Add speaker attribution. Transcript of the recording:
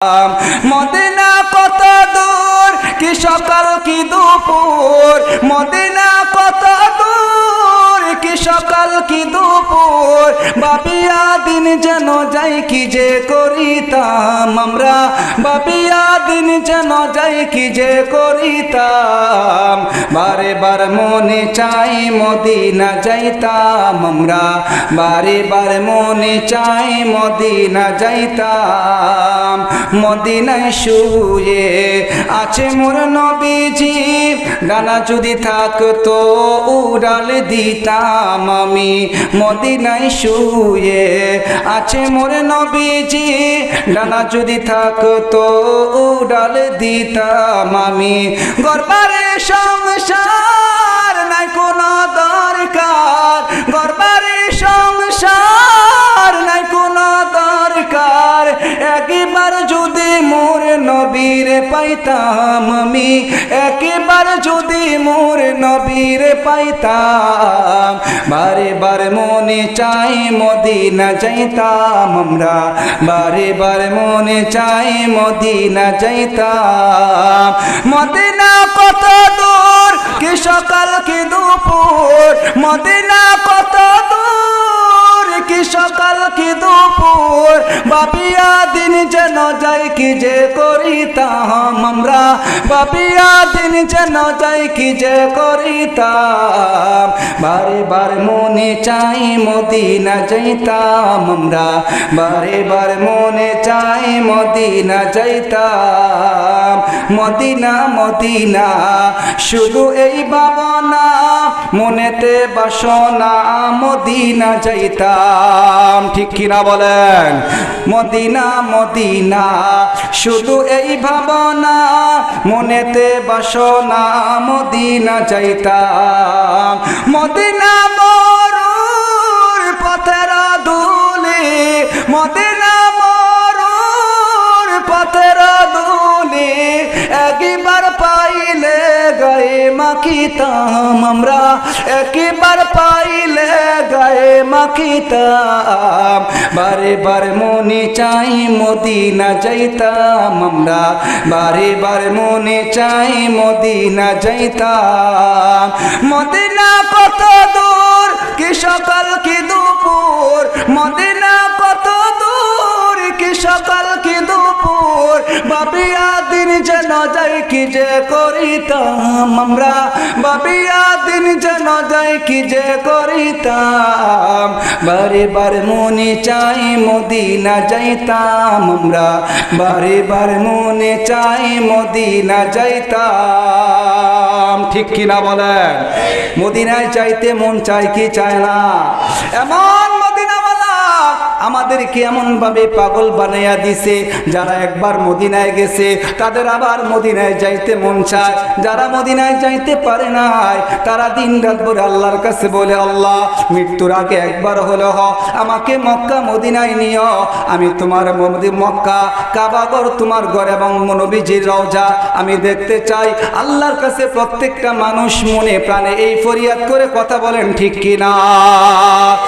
Speaker 1: Medina কত দূর, কি সকাল কি দুপুর, মদিনা কত দূর, কি সকাল কি দুপুর, বাপিয়া দিন যেন যাই কি যে করিতাম আমরা, বাপিয়া দিন যেন যাই কি যে করিতাম, বারে বার মনে চাই মদিনা যাইতাম আমরা, বারে বার মনে চাই মদিনা যাইতাম। মদিনায় শুয়ে আছে মোর নবীজি, ডানা যদি থাকতো উড়াল দিতাম আমি। মদিনায় শুয়ে আছে মোর নবীজি, ডানা যদি থাকতো উড়াল দিতাম আমি। গরবারে সংসার নাই কোনো দরকার, গরবারে সংসার নাই কোনো দরকার, একবার যদি মোর নবীর পাইতাম আমি, একবার যদি মোর নবীর পাইতাম, বারে বার মনে চাই মদিনা যাইতাম আমরা, বারে বার মনে চাই মদিনা যাইতাম। মদিনা কত দূর, কি সকাল কি দুপুর, মদিনা কত দূর, কি সকাল কি দুপুর, বাপিয়া দিন যেন যাই কি যে করিতাম আমরা, বাপিয়া দিন যেন যাই কি যে করিতাম, বারে বার মনে চাই মদিনা যাইতাম আমরা, বারে বার মনে চাই মদিনা যাইতাম। মদিনা মদিনা শুধু এই ভাবনা, মনেতে বাসনা মদিনা যাইতাম, ঠিক কিনা বলেন? মদিনা মদিনা শুধু এই ভাবনা, মনেতে বাসনা মদিনা যাইতাম। মদিনা মরুর পথের ধুলি, মদিনা মরুর পথের ধুলি, একবার পাইলে গায়ে মাখিতাম আমরা, একবার পাইলে গায়ে মাখিতাম, বারে বার মনে চাই মদিনা যাইতাম আমরা, বারে বার মনে চাই মদিনা যাইতাম। মদিনা কত দূর, কি সকাল কি দুপুর, মদিনা কত দূর, কি সকাল কি দুপুর, বাপিয়া দিন যেন যাই কি যে করিতাম আমরা, বাপিয়া দিন যেন যাই কি যে করিতাম, বারে বার মনে চাই মদিনা যাইতাম আমরা, বারে বার মনে চাই মদিনা যাইতাম, ঠিক কিনা বলেন? মদিনায় চাইতে মন চাই কি চায় না? এমন মদিনাওয়ালা আমাদেরকে এমন ভাবে পাগল বানাইয়া দিছে, যারা একবার মদিনায় গেছে তাদের আবার মদিনায় যাইতে মন চায়, যারা মদিনায় যাইতে পারে নাই তারা দিন রাত ভরে আল্লাহর কাছে বলে, আল্লাহ মৃত্যুর আগে একবার হলো আমাকে মক্কা মদিনায় নিও, আমি তোমার মক্কা কাবাগর তোমার ঘর এবং নবীজির রওজা আমি দেখতে চাই। আল্লাহর কাছে প্রত্যেকটা মানুষ মনে প্রাণে এই ফরিয়াদ করে কথা বলেন, ঠিক কিনা?